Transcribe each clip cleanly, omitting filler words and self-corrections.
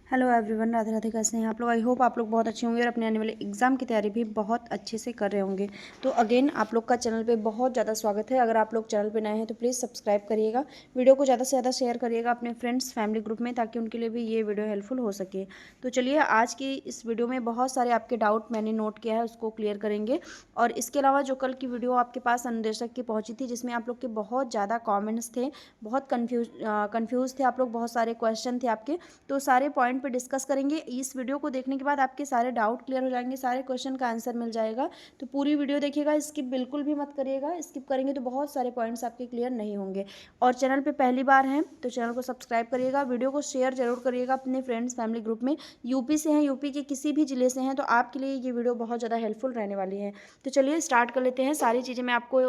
Hello everyone, Radhe Radhe. कैसे हैं आप लोग? आई होप आप लोग बहुत अच्छे होंगे और अपने आने वाले एग्जाम की तैयारी भी बहुत अच्छे से कर रहे होंगे। तो अगेन आप लोग का चैनल पे बहुत ज़्यादा स्वागत है। अगर आप लोग चैनल पे नए हैं तो प्लीज़ सब्सक्राइब करिएगा, वीडियो को ज़्यादा से ज़्यादा शेयर करिएगा अपने फ्रेंड्स फैमिली ग्रुप में, ताकि उनके लिए भी ये वीडियो हेल्पफुल हो सके। तो चलिए, आज की इस वीडियो में बहुत सारे आपके डाउट मैंने नोट किया है, उसको क्लियर करेंगे। और इसके अलावा जो कल की वीडियो आपके पास अनुदेशक की पहुँची थी, जिसमें आप लोग के बहुत ज़्यादा कॉमेंट्स थे, बहुत कन्फ्यूज़ थे आप लोग, बहुत सारे क्वेश्चन थे आपके, तो सारे पॉइंट पे डिस्कस करेंगे। इस वीडियो को देखने के बाद आपके सारे डाउट क्लियर हो जाएंगे, सारे क्वेश्चन का आंसर मिल जाएगा। तो पूरी वीडियो देखिएगा, स्किप बिल्कुल भी मत करिएगा। स्किप करेंगे तो बहुत सारे पॉइंट्स आपके क्लियर नहीं होंगे। और चैनल पे पहली बार हैं तो चैनल को सब्सक्राइब करिएगा, वीडियो को शेयर जरूर करिएगा अपने फ्रेंड्स फैमिली ग्रुप में। यूपी से हैं, यूपी के किसी भी जिले से हैं, तो आपके लिए ये वीडियो बहुत ज़्यादा हेल्पफुल रहने वाली है। तो चलिए स्टार्ट कर लेते हैं। सारी चीज़ें मैं आपको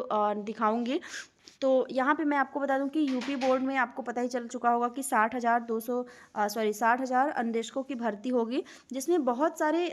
दिखाऊंगी। तो यहाँ पे मैं आपको बता दूं कि यूपी बोर्ड में आपको पता ही चल चुका होगा कि 60,000 अन्वेषकों की भर्ती होगी, जिसमें बहुत सारे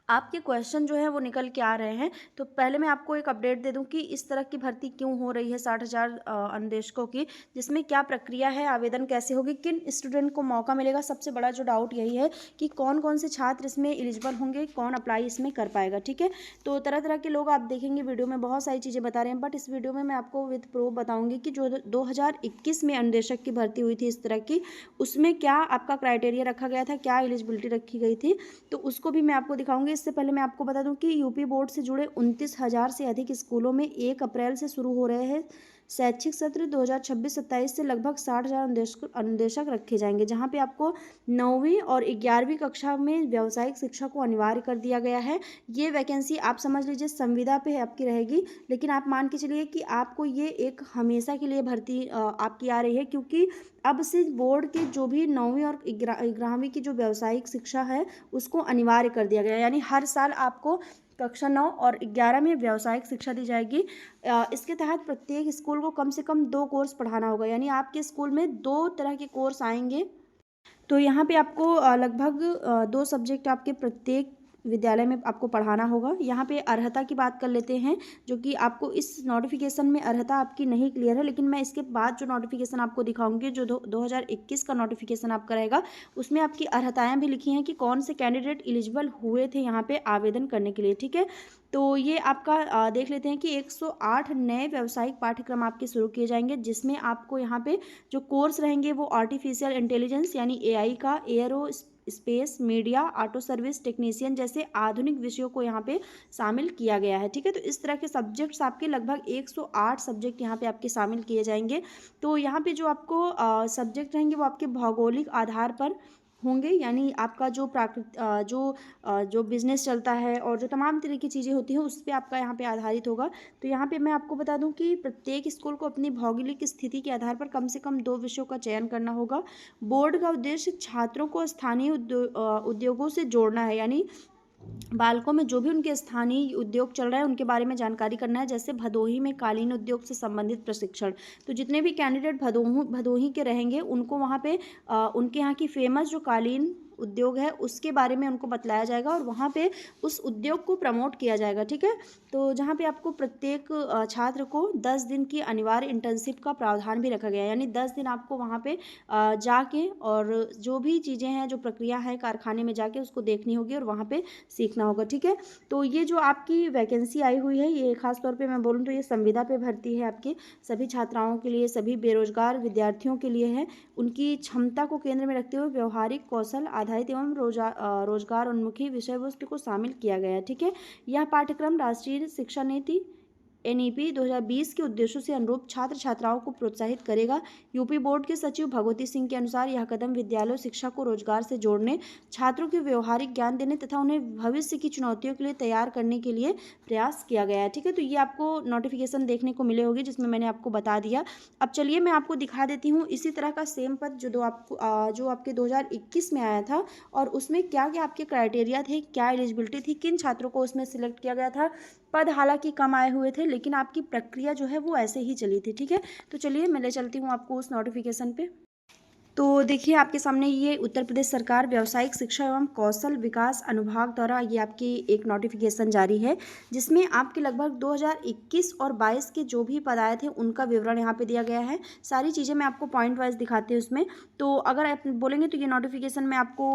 आपके क्वेश्चन जो है वो निकल के आ रहे हैं। तो पहले मैं आपको एक अपडेट दे दूं कि इस तरह की भर्ती क्यों हो रही है 60,000 अन्वेषकों की, जिसमें क्या प्रक्रिया है, आवेदन कैसे होगी, किन स्टूडेंट को मौका मिलेगा। सबसे बड़ा जो डाउट यही है कि कौन कौन से छात्र इसमें एलिजिबल होंगे, कौन अप्लाई इसमें कर पाएगा। ठीक है, तो तरह तरह के लोग आप देखेंगे वीडियो में बहुत सारी चीज़ें बता रहे हैं, बट इस वीडियो में मैं आपको विद प्रूफ बताऊंगी कि जो 2021 में अन्वेषक की भर्ती हुई थी इस तरह की, उसमें क्या आपका क्राइटेरिया रखा गया था, क्या एलिजिबिलिटी रखी गई थी, तो उसको भी मैं आपको दिखाऊंगी। इससे पहले मैं आपको बता दूं कि यूपी बोर्ड से जुड़े 29,000 से अधिक स्कूलों में 1 अप्रैल से शुरू हो रहे हैं शैक्षिक सत्र 2026-27 से लगभग 60,000 अनुदेशक रखे जाएंगे, जहां पे आपको 9वीं और 11वीं कक्षा में व्यावसायिक शिक्षा को अनिवार्य कर दिया गया है। ये वैकेंसी आप समझ लीजिए संविदा पे आपकी रहेगी, लेकिन आप मान के चलिए कि आपको ये एक हमेशा के लिए भर्ती आपकी आ रही है, क्योंकि अब से बोर्ड के जो भी 9वीं और 11वीं की जो व्यावसायिक शिक्षा है उसको अनिवार्य कर दिया गया है। यानी हर साल आपको कक्षा 9 और 11 में व्यावसायिक शिक्षा दी जाएगी। इसके तहत प्रत्येक स्कूल को कम से कम 2 कोर्स पढ़ाना होगा, यानी आपके स्कूल में 2 तरह के कोर्स आएंगे। तो यहाँ पे आपको लगभग 2 सब्जेक्ट आपके प्रत्येक विद्यालय में आपको पढ़ाना होगा। यहाँ पे अर्हता की बात कर लेते हैं, जो कि आपको इस नोटिफिकेशन में अर्हता आपकी नहीं क्लियर है, लेकिन मैं इसके बाद जो नोटिफिकेशन आपको दिखाऊंगी, जो 2021 का नोटिफिकेशन आपका रहेगा, उसमें आपकी अर्हताएँ भी लिखी हैं कि कौन से कैंडिडेट एलिजिबल हुए थे यहाँ पे आवेदन करने के लिए। ठीक है, तो ये आपका देख लेते हैं कि 108 नए व्यावसायिक पाठ्यक्रम आपके शुरू किए जाएंगे, जिसमें आपको यहाँ पे जो कोर्स रहेंगे वो आर्टिफिशियल इंटेलिजेंस यानी एआई का, aero space, media, auto service technician जैसे आधुनिक विषयों को यहाँ पे शामिल किया गया है। ठीक है, तो इस तरह के सब्जेक्ट्स आपके लगभग 108 सब्जेक्ट यहाँ पे आपके शामिल किए जाएंगे। तो यहाँ पे जो आपको सब्जेक्ट रहेंगे वो आपके भौगोलिक आधार पर होंगे, यानी आपका जो जो बिजनेस चलता है और जो तमाम तरह की चीज़ें होती हैं उस पर आपका यहाँ पे आधारित होगा। तो यहाँ पे मैं आपको बता दूं कि प्रत्येक स्कूल को अपनी भौगोलिक स्थिति के आधार पर कम से कम 2 विषयों का चयन करना होगा। बोर्ड का उद्देश्य छात्रों को स्थानीय उद्योगों से जोड़ना है, यानी बालकों में जो भी उनके स्थानीय उद्योग चल रहा है उनके बारे में जानकारी करना है। जैसे भदोही में कालीन उद्योग से संबंधित प्रशिक्षण, तो जितने भी कैंडिडेट भदोही के रहेंगे उनको वहाँ पे उनके यहाँ की फेमस जो कालीन उद्योग है उसके बारे में उनको बतलाया जाएगा और वहाँ पे उस उद्योग को प्रमोट किया जाएगा। ठीक है, तो जहाँ पे आपको प्रत्येक छात्र को 10 दिन की अनिवार्य इंटर्नशिप का प्रावधान भी रखा गया है, यानी 10 दिन आपको वहाँ पे जाके और जो भी चीज़ें हैं, जो प्रक्रिया है कारखाने में जाके उसको देखनी होगी और वहाँ पे सीखना होगा। ठीक है, तो ये जो आपकी वैकेंसी आई हुई है, ये खास तौर पे मैं बोलूँ तो ये संविदा पे भर्ती है, आपकी सभी छात्राओं के लिए, सभी बेरोजगार विद्यार्थियों के लिए है। उनकी क्षमता को केंद्र में रखते हुए व्यवहारिक कौशल आधारित एवं रोजगार उन्मुखी विषय वस्तु को शामिल किया गया है। ठीक है, यह पाठ्यक्रम राष्ट्रीय शिक्षा नीति एनईपी 2020 के उद्देश्यों से अनुरूप छात्र छात्राओं को प्रोत्साहित करेगा। यूपी बोर्ड के सचिव भगवती सिंह के अनुसार यह कदम विद्यालय शिक्षा को रोजगार से जोड़ने, छात्रों को व्यवहारिक ज्ञान देने तथा उन्हें भविष्य की चुनौतियों के लिए तैयार करने के लिए प्रयास किया गया है। ठीक है, तो ये आपको नोटिफिकेशन देखने को मिले होगी जिसमें मैंने आपको बता दिया। अब चलिए मैं आपको दिखा देती हूँ इसी तरह का सेम पद जो आपके 2021 में आया था, और उसमें क्या क्या आपके क्राइटेरिया थे, क्या एलिजिबिलिटी थी, किन छात्रों को उसमें सिलेक्ट किया गया था। पद हालांकि कम आए हुए थे, लेकिन आपकी प्रक्रिया जो है वो ऐसे ही चली थी। ठीक है, तो चलिए मैं ले चलती हूँ आपको उस नोटिफिकेशन पे। तो देखिए आपके सामने ये उत्तर प्रदेश सरकार व्यावसायिक शिक्षा एवं कौशल विकास अनुभाग द्वारा ये आपकी एक नोटिफिकेशन जारी है, जिसमें आपके लगभग 2021 और 22 के जो भी पद आए थे उनका विवरण यहाँ पे दिया गया है। सारी चीज़ें मैं आपको पॉइंट वाइज दिखाती हूँ उसमें। तो अगर आप बोलेंगे तो ये नोटिफिकेशन मैं आपको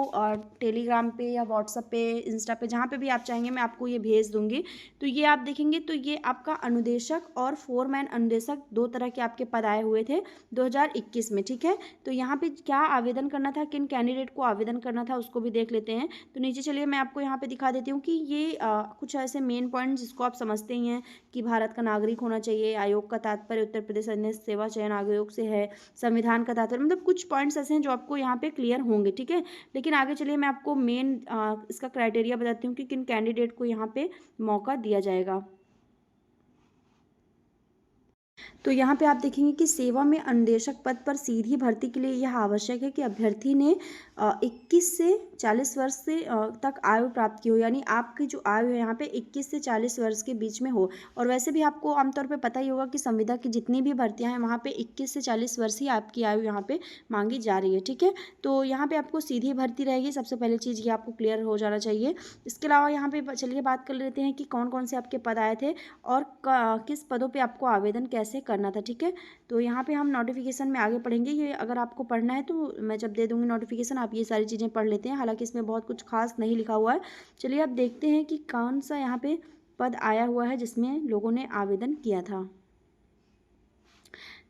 टेलीग्राम पे या व्हाट्सअप पे, इंस्टा पे, जहाँ पे भी आप चाहेंगे मैं आपको ये भेज दूँगी। तो ये आप देखेंगे तो ये आपका अनुदेशक और फोरमैन अनुदेशक 2 तरह के आपके पद आए हुए थे 2021 में, ठीक है। तो यहाँ पे क्या आवेदन करना था, किन कैंडिडेट को आवेदन करना था, उसको भी देख लेते हैं। तो नीचे चलिए मैं आपको यहाँ पे दिखा देती हूँ कि ये कुछ ऐसे मेन पॉइंट जिसको आप समझते ही हैं कि भारत का नागरिक होना चाहिए, आयोग का तात्पर्य उत्तर प्रदेश अन्य सेवा चयन आयोग से है, संविधान का तात्पर्य, मतलब कुछ पॉइंट्स ऐसे हैं जो आपको यहाँ पे क्लियर होंगे, ठीक है। लेकिन आगे चलिए मैं आपको मेन इसका क्राइटेरिया बताती हूँ कि किन कैंडिडेट को यहाँ पे मौका दिया जाएगा। तो यहाँ पे आप देखेंगे कि सेवा में अनुदेशक पद पर सीधी भर्ती के लिए यह आवश्यक है कि अभ्यर्थी ने 21 से 40 वर्ष से तक आयु प्राप्त की हो, यानी आपकी जो आयु है यहाँ पे 21 से 40 वर्ष के बीच में हो। और वैसे भी आपको आमतौर पे पता ही होगा कि संविदा की जितनी भी भर्तियाँ हैं वहाँ पे 21 से 40 वर्ष ही आपकी आयु यहाँ पे मांगी जा रही है, ठीक है। तो यहाँ पे आपको सीधी भर्ती रहेगी, सबसे पहले चीज़ ये आपको क्लियर हो जाना चाहिए। इसके अलावा यहाँ पे चलिए बात कर लेते हैं कि कौन कौन से आपके पद आए थे और किस पदों पे आपको आवेदन कैसे करना था, ठीक है। तो यहाँ पे हम नोटिफिकेशन में आगे पढ़ेंगे। ये अगर आपको पढ़ना है तो मैं जब दे दूँगी नोटिफिकेशन आप ये सारी चीज़ें पढ़ लेते हैं, हालांकि इसमें बहुत कुछ खास नहीं लिखा हुआ है। चलिए अब देखते हैं कि कौन सा यहाँ पे पद आया हुआ है जिसमें लोगों ने आवेदन किया था।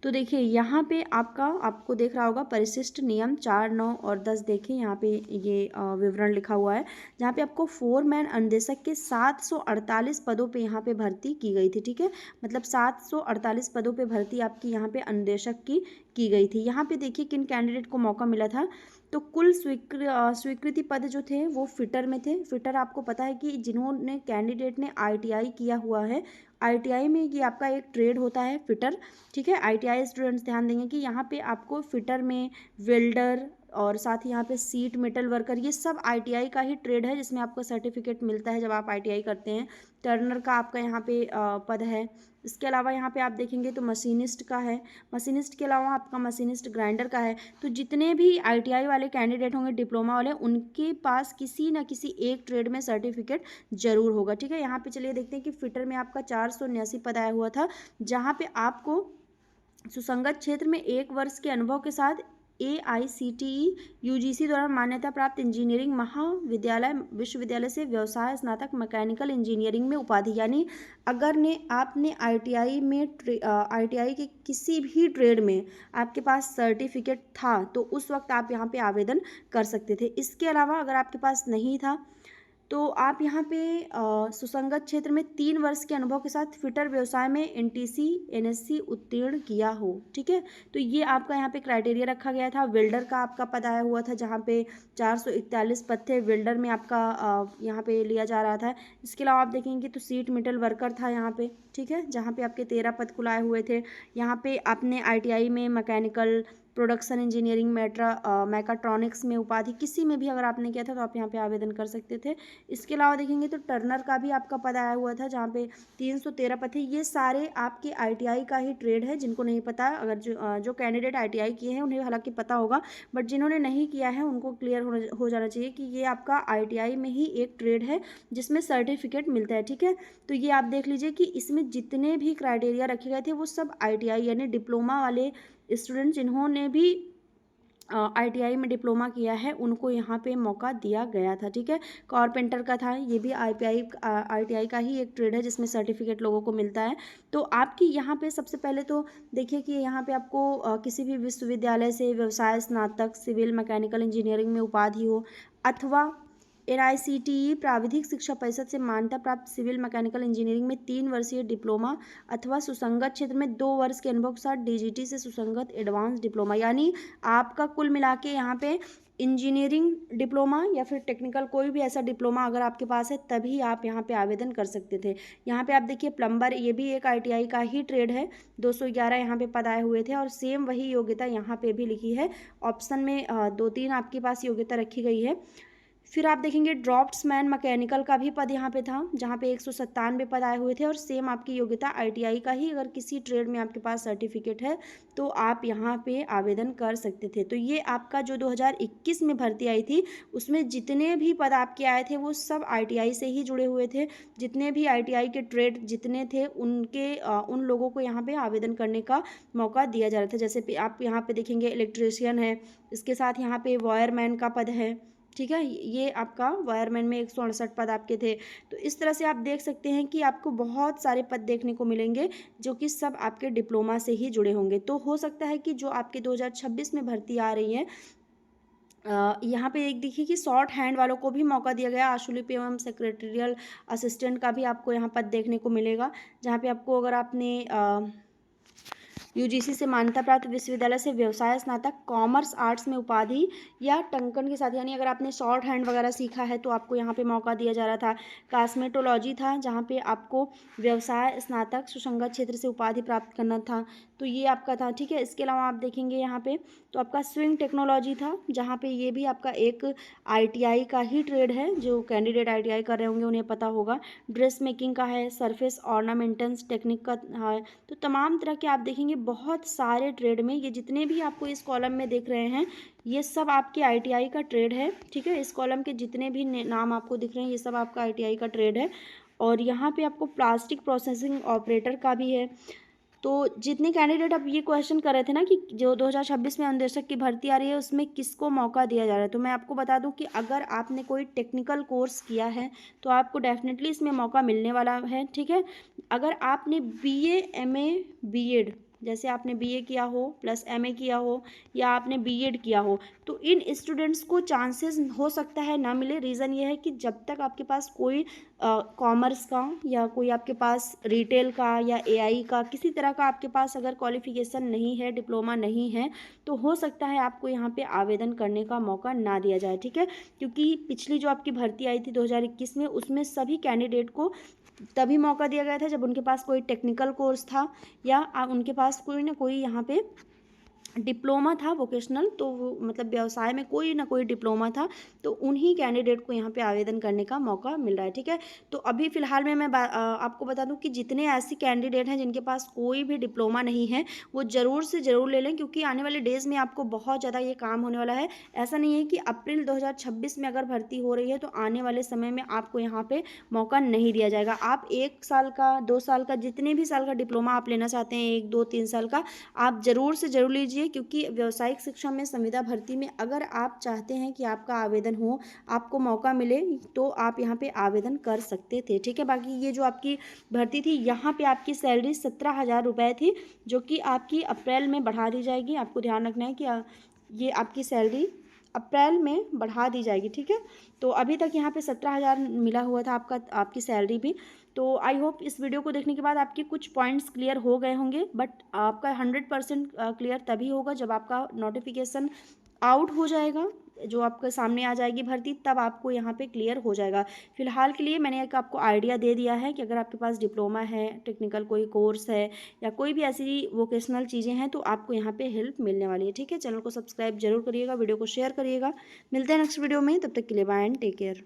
तो देखिए यहाँ पे आपको देख रहा होगा परिशिष्ट नियम 4, 9 और 10। देखिए यहाँ पे ये विवरण लिखा हुआ है, जहाँ पे आपको फोरमैन अनुदेशक के 748 पदों पे यहाँ पे भर्ती की गई थी, ठीक है। मतलब 748 पदों पे भर्ती आपकी यहाँ पे अनुदेशक की गई थी। यहाँ पे देखिए किन कैंडिडेट को मौका मिला था। तो कुल स्वीकृति पद जो थे वो फिटर में थे। फिटर आपको पता है कि जिन्होंने कैंडिडेट ने ITI किया हुआ है, ITI में ये आपका एक ट्रेड होता है फिटर, ठीक है। ITI स्टूडेंट्स ध्यान देंगे कि यहाँ पे आपको फिटर में वेल्डर और साथ ही यहाँ पे सीट मेटल वर्कर, ये सब ITI का ही ट्रेड है जिसमें आपको सर्टिफिकेट मिलता है जब आप ITI करते हैं। टर्नर का आपका यहाँ पे पद है। इसके अलावा यहाँ पे आप देखेंगे तो मशीनिस्ट का है। मशीनिस्ट के अलावा आपका मशीनिस्ट ग्राइंडर का है। तो जितने भी ITI वाले कैंडिडेट होंगे डिप्लोमा वाले, उनके पास किसी न किसी एक ट्रेड में सर्टिफिकेट जरूर होगा, ठीक है। यहाँ पे चलिए देखते हैं कि फिटर में आपका 479 पद आया हुआ था, जहाँ पे आपको सुसंगत क्षेत्र में 1 वर्ष के अनुभव के साथ AICTE UGC द्वारा मान्यता प्राप्त इंजीनियरिंग महाविद्यालय विश्वविद्यालय से व्यवसाय स्नातक मैकेनिकल इंजीनियरिंग में उपाधि, यानी अगर आपने ITI के किसी भी ट्रेड में आपके पास सर्टिफिकेट था तो उस वक्त आप यहाँ पे आवेदन कर सकते थे। इसके अलावा अगर आपके पास नहीं था तो आप यहाँ पे सुसंगत क्षेत्र में 3 वर्ष के अनुभव के साथ फिटर व्यवसाय में NTC NSC उत्तीर्ण किया हो, ठीक है। तो ये आपका यहाँ पे क्राइटेरिया रखा गया था। वेल्डर का आपका पद आया हुआ था, जहाँ पे 441 पद थे वेल्डर में आपका यहाँ पे लिया जा रहा था। इसके अलावा आप देखेंगे तो सीट मेटल वर्कर था यहाँ पे, ठीक है, जहाँ पे आपके 13 पद खुलाए हुए थे। यहाँ पे आपने ITI में मैकेनिकल प्रोडक्शन इंजीनियरिंग मैकाट्रॉनिक्स में उपाधि किसी में भी अगर आपने किया था तो आप यहाँ पे आवेदन कर सकते थे। इसके अलावा देखेंगे तो टर्नर का भी आपका पद आया हुआ था, जहाँ पे 313 पद थे। ये सारे आपके ITI का ही ट्रेड है। जिनको नहीं पता, अगर जो कैंडिडेट ITI किए हैं उन्हें हालांकि पता होगा, बट जिन्होंने नहीं किया है उनको क्लियर हो जाना चाहिए कि ये आपका ITI में ही एक ट्रेड है जिसमें सर्टिफिकेट मिलता है, ठीक है। तो ये आप देख लीजिए कि इसमें जितने भी क्राइटेरिया रखे गए थे वो सब ITI यानी डिप्लोमा वाले स्टूडेंट जिन्होंने भी ITI में डिप्लोमा किया है उनको यहाँ पे मौका दिया गया था, ठीक है। कारपेंटर का था, ये भी ITI का ही एक ट्रेड है जिसमें सर्टिफिकेट लोगों को मिलता है। तो आपकी यहाँ पे सबसे पहले तो देखिए कि यहाँ पे आपको किसी भी विश्वविद्यालय से व्यवसाय स्नातक सिविल मैकेनिकल इंजीनियरिंग में उपाधि हो, अथवा NICTE प्राविधिक शिक्षा परिषद से मान्यता प्राप्त सिविल मैकेनिकल इंजीनियरिंग में 3 वर्षीय डिप्लोमा अथवा सुसंगत क्षेत्र में 2 वर्ष के अनुभव के साथ DGT से सुसंगत एडवांस डिप्लोमा, यानी आपका कुल मिला के यहाँ पे इंजीनियरिंग डिप्लोमा या फिर टेक्निकल कोई भी ऐसा डिप्लोमा अगर आपके पास है तभी आप यहाँ पे आवेदन कर सकते थे। यहाँ पे आप देखिए प्लम्बर, ये भी एक ITI का ही ट्रेड है। 211 यहाँ पे पद आए हुए थे और सेम वही योग्यता यहाँ पे भी लिखी है। ऑप्शन में 2-3 आपके पास योग्यता रखी गई है। फिर आप देखेंगे ड्राफ्ट्समैन मैकेनिकल का भी पद यहाँ पे था, जहाँ पे 197 पद आए हुए थे, और सेम आपकी योग्यता आईटीआई का ही, अगर किसी ट्रेड में आपके पास सर्टिफिकेट है तो आप यहाँ पे आवेदन कर सकते थे। तो ये आपका जो 2021 में भर्ती आई थी उसमें जितने भी पद आपके आए थे वो सब आईटीआई से ही जुड़े हुए थे। जितने भी आईटीआई के ट्रेड जितने थे उन लोगों को यहाँ पे आवेदन करने का मौका दिया जा रहा था। जैसे आप यहाँ पे देखेंगे इलेक्ट्रीशियन है, इसके साथ यहाँ पे वायरमैन का पद है, ठीक है, ये आपका वायरमैन में 168 पद आपके थे। तो इस तरह से आप देख सकते हैं कि आपको बहुत सारे पद देखने को मिलेंगे जो कि सब आपके डिप्लोमा से ही जुड़े होंगे। तो हो सकता है कि जो आपके 2026 में भर्ती आ रही है, यहाँ पे एक देखिए कि शॉर्ट हैंड वालों को भी मौका दिया गया, आशुलिप एवं सेक्रेटरियल असिस्टेंट का भी आपको यहाँ पद देखने को मिलेगा, जहाँ पे आपको अगर आपने यूजीसी से मान्यता प्राप्त विश्वविद्यालय से व्यवसाय स्नातक कॉमर्स आर्ट्स में उपाधि या टंकन के साथ, यानी अगर आपने शॉर्ट हैंड वगैरह सीखा है तो आपको यहाँ पे मौका दिया जा रहा था। कॉस्मेटोलॉजी था, जहाँ पे आपको व्यवसाय स्नातक सुसंगत क्षेत्र से उपाधि प्राप्त करना था, तो ये आपका था, ठीक है। इसके अलावा आप देखेंगे यहाँ पे तो आपका स्विंग टेक्नोलॉजी था, जहाँ पे ये भी आपका एक आईटीआई का ही ट्रेड है, जो कैंडिडेट आईटीआई कर रहे होंगे उन्हें पता होगा। ड्रेस मेकिंग का है, सरफेस ऑर्नामेंटेंस टेक्निक का है। तो तमाम तरह के आप देखेंगे बहुत सारे ट्रेड में, ये जितने भी आपको इस कॉलम में देख रहे हैं ये सब आपके आईटीआई का ट्रेड है, ठीक है। इस कॉलम के जितने भी नाम आपको दिख रहे हैं ये सब आपका आईटीआई का ट्रेड है। और यहाँ पे आपको प्लास्टिक प्रोसेसिंग ऑपरेटर का भी है। तो जितने कैंडिडेट अब ये क्वेश्चन कर रहे थे ना कि जो 2026 में अनुदेशक की भर्ती आ रही है उसमें किसको मौका दिया जा रहा है, तो मैं आपको बता दूं कि अगर आपने कोई टेक्निकल कोर्स किया है तो आपको डेफिनेटली इसमें मौका मिलने वाला है, ठीक है। अगर आपने बीए, एमए, बीएड, जैसे आपने बीए किया हो प्लस एमए किया हो या आपने बीएड किया हो, तो इन स्टूडेंट्स को चांसेस हो सकता है ना मिले। रीज़न ये है कि जब तक आपके पास कोई कॉमर्स का या कोई आपके पास रिटेल का या एआई का किसी तरह का आपके पास अगर क्वालिफिकेशन नहीं है, डिप्लोमा नहीं है, तो हो सकता है आपको यहाँ पे आवेदन करने का मौका ना दिया जाए, ठीक है। क्योंकि पिछली जो आपकी भर्ती आई थी 2021 में, उसमें सभी कैंडिडेट को तभी मौका दिया गया था जब उनके पास कोई टेक्निकल कोर्स था या उनके पास कोई ना कोई यहाँ पे डिप्लोमा था वोकेशनल, तो वो मतलब व्यवसाय में कोई ना कोई डिप्लोमा था, तो उन्हीं कैंडिडेट को यहाँ पे आवेदन करने का मौका मिल रहा है, ठीक है। तो अभी फ़िलहाल में मैं आपको बता दूं कि जितने ऐसे कैंडिडेट हैं जिनके पास कोई भी डिप्लोमा नहीं है वो ज़रूर से ज़रूर ले लें, क्योंकि आने वाले डेज़ में आपको बहुत ज़्यादा ये काम होने वाला है। ऐसा नहीं है कि अप्रैल 2026 में अगर भर्ती हो रही है तो आने वाले समय में आपको यहाँ पर मौका नहीं दिया जाएगा। आप 1 साल का, 2 साल का, जितने भी साल का डिप्लोमा आप लेना चाहते हैं, 1, 2, 3 साल का, आप ज़रूर से ज़रूर लीजिए। क्योंकि व्यावसायिक शिक्षा में संविदा भर्ती में अगर आप चाहते हैं कि आपका आवेदन हो, आपको मौका मिले, तो आप यहाँ पे आवेदन कर सकते थे, ठीक है। बाकी ये जो आपकी भर्ती थी यहाँ पे आपकी सैलरी 17,000 रुपये थी, जो कि आपकी अप्रैल में बढ़ा दी जाएगी। आपको ध्यान रखना है कि ये आपकी सैलरी अप्रैल में बढ़ा दी जाएगी, ठीक है। तो अभी तक यहाँ पे 17,000 मिला हुआ था आपकी सैलरी भी। तो आई होप इस वीडियो को देखने के बाद आपके कुछ पॉइंट्स क्लियर हो गए होंगे, बट आपका 100% क्लियर तभी होगा जब आपका नोटिफिकेशन आउट हो जाएगा, जो आपके सामने आ जाएगी भर्ती, तब आपको यहाँ पे क्लियर हो जाएगा। फिलहाल के लिए मैंने एक आपको आइडिया दे दिया है कि अगर आपके पास डिप्लोमा है, टेक्निकल कोई कोर्स है या कोई भी ऐसी वोकेशनल चीज़ें हैं तो आपको यहाँ पे हेल्प मिलने वाली है, ठीक है। चैनल को सब्सक्राइब जरूर करिएगा, वीडियो को शेयर करिएगा। मिलते हैं नेक्स्ट वीडियो में, तब तक के लिए बाय एंड टेक केयर।